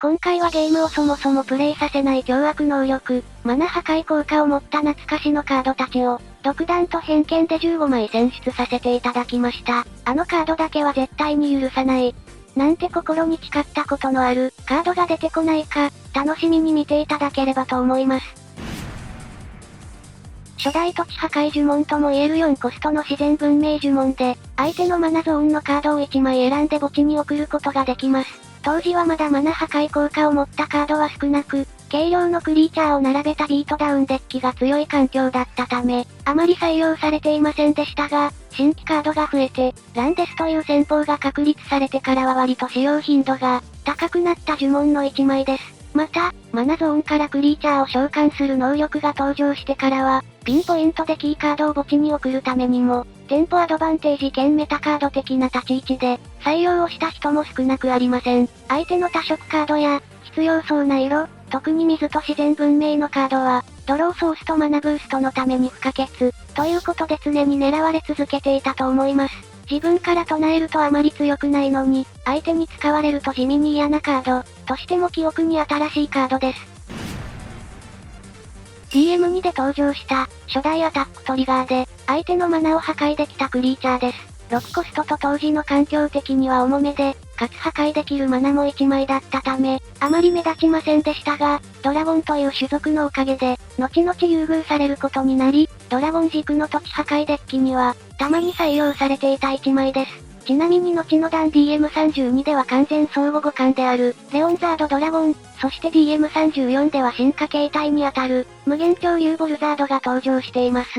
今回はゲームをそもそもプレイさせない凶悪能力、マナ破壊効果を持った懐かしのカードたちを、独断と偏見で15枚選出させていただきました。あのカードだけは絶対に許さない。なんて心に誓ったことのあるカードが出てこないか、楽しみに見ていただければと思います。初代土地破壊呪文とも言える4コストの自然文明呪文で、相手のマナゾーンのカードを1枚選んで墓地に送ることができます。当時はまだマナ破壊効果を持ったカードは少なく、軽量のクリーチャーを並べたビートダウンデッキが強い環境だったため、あまり採用されていませんでしたが、新規カードが増えて、ランデスという戦法が確立されてからは割と使用頻度が高くなった呪文の1枚です。また、マナゾーンからクリーチャーを召喚する能力が登場してからは、ピンポイントでキーカードを墓地に送るためにも、テンポアドバンテージ兼メタカード的な立ち位置で、採用をした人も少なくありません。相手の多色カードや、必要そうな色、特に水と自然文明のカードは、ドローソースとマナブーストのために不可欠、ということで常に狙われ続けていたと思います。自分から唱えるとあまり強くないのに、相手に使われると地味に嫌なカード、としても記憶に新しいカードです。DM2 で登場した、初代アタックトリガーで、相手のマナを破壊できたクリーチャーです。6コストと当時の環境的には重めで、かつ破壊できるマナも1枚だったため、あまり目立ちませんでしたが、ドラゴンという種族のおかげで、後々優遇されることになり、ドラゴン軸の土地破壊デッキには、たまに採用されていた1枚です。ちなみに後の段 DM32 では完全相互互換である、レオンザードドラゴン、そして DM34 では進化形態にあたる、無限恐竜ボルザードが登場しています。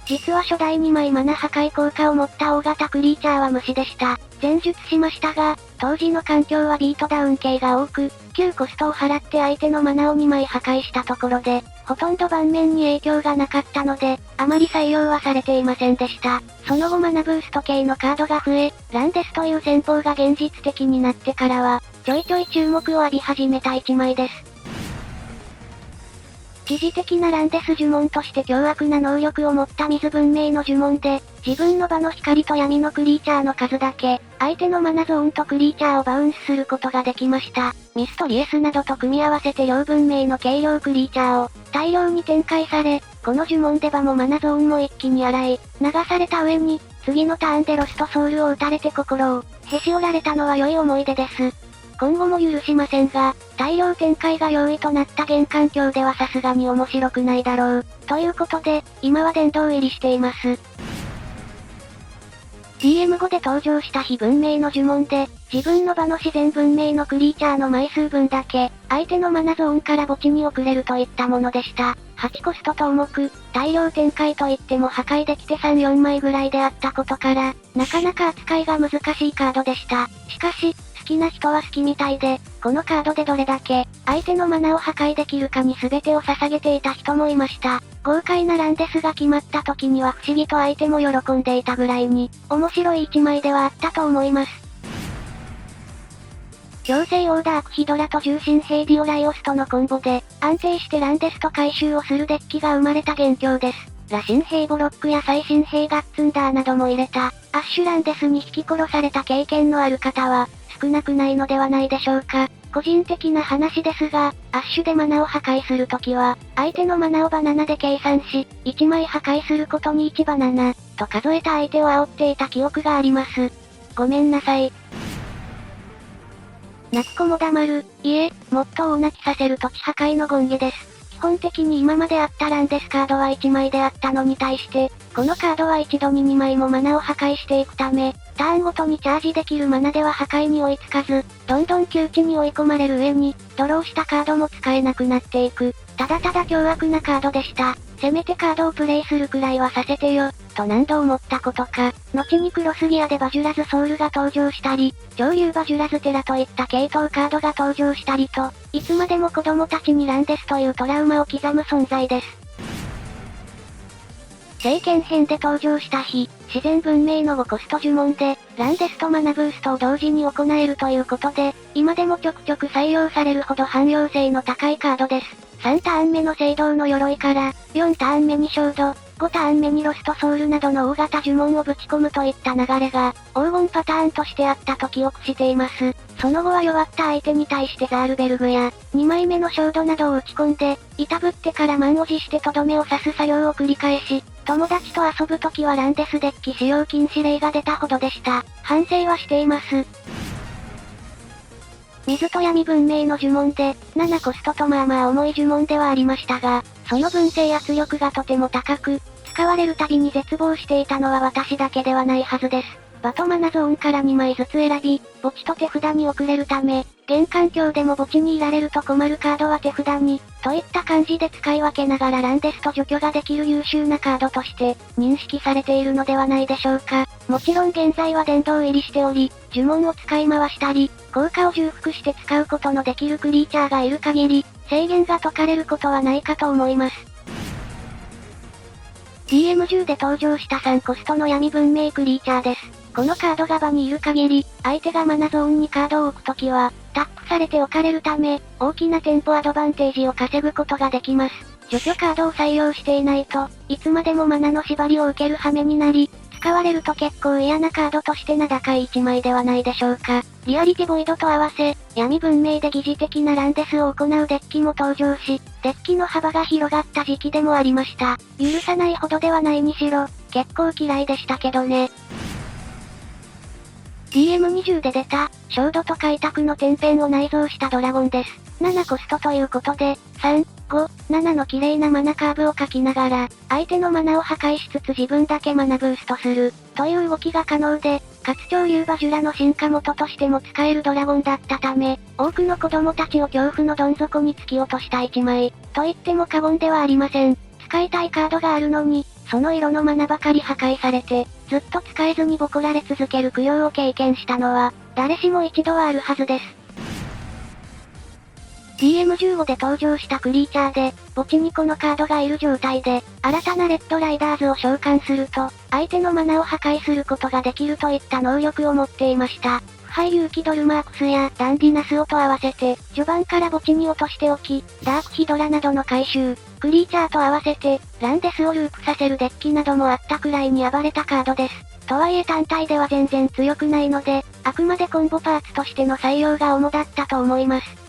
実は初代2枚マナ破壊効果を持った大型クリーチャーは無視でした。前述しましたが、当時の環境はビートダウン系が多く、9コストを払って相手のマナを2枚破壊したところで、ほとんど盤面に影響がなかったので、あまり採用はされていませんでした。その後マナブースト系のカードが増え、ランデスという戦法が現実的になってからは、ちょいちょい注目を浴び始めた1枚です。疑似的なランデス呪文として凶悪な能力を持った水文明の呪文で、自分の場の光と闇のクリーチャーの数だけ、相手のマナゾーンとクリーチャーをバウンスすることができました。ミストリエスなどと組み合わせて両文明の軽量クリーチャーを大量に展開され、この呪文で場もマナゾーンも一気に洗い、流された上に、次のターンでロストソウルを打たれて心をへし折られたのは良い思い出です。今後も許しませんが、大量展開が容易となった現環境ではさすがに面白くないだろう。ということで、今は殿堂入りしています。DM5 で登場した非文明の呪文で、自分の場の自然文明のクリーチャーの枚数分だけ、相手のマナゾーンから墓地に送れるといったものでした。8コストと重く、大量展開といっても破壊できて3、4枚ぐらいであったことから、なかなか扱いが難しいカードでした。しかし、好きな人は好きみたいで、このカードでどれだけ、相手のマナを破壊できるかに全てを捧げていた人もいました。豪快なランデスが決まった時には不思議と相手も喜んでいたぐらいに、面白い一枚ではあったと思います。強制オーダークヒドラと重心兵ディオライオスとのコンボで、安定してランデスと回収をするデッキが生まれた元凶です。羅神兵ボロックや最新兵ガッツンダーなども入れた、アッシュランデスに引き殺された経験のある方は、少なくないのではないでしょうか。個人的な話ですが、アッシュでマナを破壊するときは、相手のマナをバナナで計算し、1枚破壊することに1バナナ、と数えた相手を煽っていた記憶があります。ごめんなさい。泣く子も黙る、いえ、もっと大泣きさせる土地破壊の権化です。基本的に今まであったランデスカードは1枚であったのに対して、このカードは一度に2枚もマナを破壊していくため、ターンごとにチャージできるマナでは破壊に追いつかず、どんどん窮地に追い込まれる上に、ドローしたカードも使えなくなっていく。ただただ凶悪なカードでした。せめてカードをプレイするくらいはさせてよ、と何度思ったことか。後にクロスギアでバジュラズソウルが登場したり、超竜バジュラズテラといった系統カードが登場したりと、いつまでも子供たちにランデスというトラウマを刻む存在です。聖剣編で登場した非自然文明の5コスト呪文で、ランデスとマナブーストを同時に行えるということで、今でもちょくちょく採用されるほど汎用性の高いカードです。3ターン目の聖堂の鎧から、4ターン目に焦土、5ターン目にロストソウルなどの大型呪文をぶち込むといった流れが、黄金パターンとしてあったと記憶しています。その後は弱った相手に対してザールベルグや、2枚目のショードなどを打ち込んで、いたぶってから満を持してとどめを刺す作業を繰り返し、友達と遊ぶときはランデスデッキ使用禁止令が出たほどでした。反省はしています。水と闇文明の呪文で、7コストとまあまあ重い呪文ではありましたが、その分性圧力がとても高く、使われるたびに絶望していたのは私だけではないはずです。場とマナゾーンから2枚ずつ選び、墓地と手札に送れるため、現環境でも墓地にいられると困るカードは手札に、といった感じで使い分けながらランデスと除去ができる優秀なカードとして、認識されているのではないでしょうか。もちろん現在は殿堂入りしており、呪文を使い回したり、効果を重複して使うことのできるクリーチャーがいる限り、制限が解かれることはないかと思います。DM10 で登場した3コストの闇文明クリーチャーです。このカードが場にいる限り、相手がマナゾーンにカードを置くときは、タップされて置かれるため、大きなテンポアドバンテージを稼ぐことができます。除去カードを採用していないと、いつまでもマナの縛りを受ける羽目になり、使われると結構嫌なカードとして名高い1枚ではないでしょうか。リアリティボイドと合わせ、闇文明で疑似的なランデスを行うデッキも登場し、デッキの幅が広がった時期でもありました。許さないほどではないにしろ、結構嫌いでしたけどね。DM20 で出た、ショードと開拓の天辺を内蔵したドラゴンです。7コストということで、3、5、7の綺麗なマナカーブを書きながら、相手のマナを破壊しつつ自分だけマナブーストする、という動きが可能で、かつ超竜馬ジュラの進化元としても使えるドラゴンだったため、多くの子供たちを恐怖のどん底に突き落とした1枚、と言っても過言ではありません。使いたいカードがあるのに、その色のマナばかり破壊されて、ずっと使えずにボコられ続ける供養を経験したのは、誰しも一度はあるはずです。DM15 で登場したクリーチャーで、墓地にこのカードがいる状態で、新たなレッドライダーズを召喚すると、相手のマナを破壊することができるといった能力を持っていました。腐敗勇気ドルマークスやダンディナスオと合わせて、序盤から墓地に落としておき、ダークヒドラなどの回収、クリーチャーと合わせて、ランデスをループさせるデッキなどもあったくらいに暴れたカードです。とはいえ単体では全然強くないので、あくまでコンボパーツとしての採用が主だったと思います。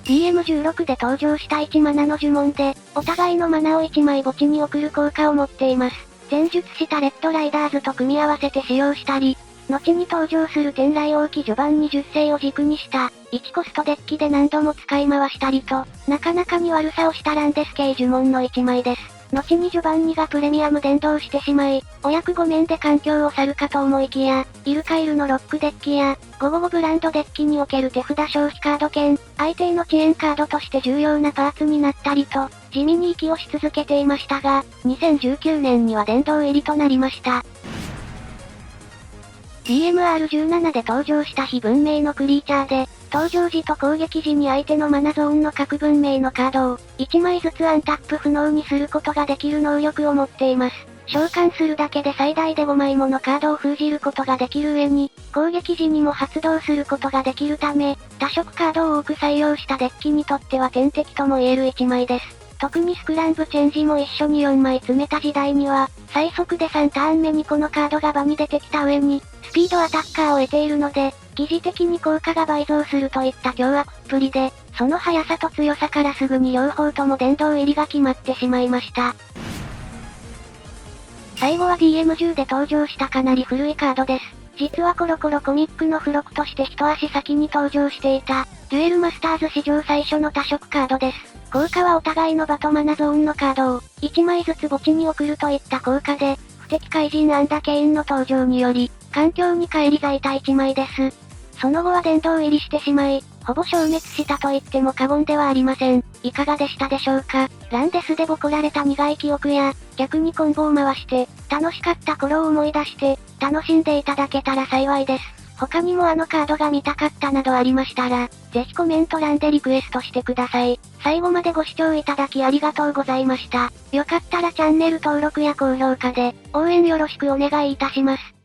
DM16 で登場した1マナの呪文で、お互いのマナを1枚墓地に送る効果を持っています。前述したレッドライダーズと組み合わせて使用したり、後に登場する天雷王騎序盤20世を軸にした、1コストデッキで何度も使い回したりと、なかなかに悪さをしたランデス系呪文の1枚です。後に序盤2がプレミアム伝導してしまい、お役御免で環境を去るかと思いきや、イルカイルのロックデッキや、55ブランドデッキにおける手札消費カード券、相手への遅延カードとして重要なパーツになったりと、地味に息をし続けていましたが、2019年には殿堂入りとなりました。DMR17 で登場した非文明のクリーチャーで、登場時と攻撃時に相手のマナゾーンの各文明のカードを、1枚ずつアンタップ不能にすることができる能力を持っています。召喚するだけで最大で5枚ものカードを封じることができる上に、攻撃時にも発動することができるため、多色カードを多く採用したデッキにとっては天敵とも言える1枚です。特にスクランブチェンジも一緒に4枚詰めた時代には、最速で3ターン目にこのカードが場に出てきた上に、スピードアタッカーを得ているので、疑似的に効果が倍増するといった凶悪っぷりで、その速さと強さからすぐに両方とも殿堂入りが決まってしまいました。最後は DM10 で登場したかなり古いカードです。実はコロコロコミックの付録として一足先に登場していた、デュエルマスターズ史上最初の多色カードです。効果はお互いの場とマナゾーンのカードを、1枚ずつ墓地に送るといった効果で、不敵怪人アンダケインの登場により、環境に返り咲いた1枚です。その後は殿堂入りしてしまい、ほぼ消滅したと言っても過言ではありません。いかがでしたでしょうか？ランデスでボコられた苦い記憶や、逆にコンボを回して、楽しかった頃を思い出して、楽しんでいただけたら幸いです。他にもあのカードが見たかったなどありましたら、ぜひコメント欄でリクエストしてください。最後までご視聴いただきありがとうございました。よかったらチャンネル登録や高評価で、応援よろしくお願いいたします。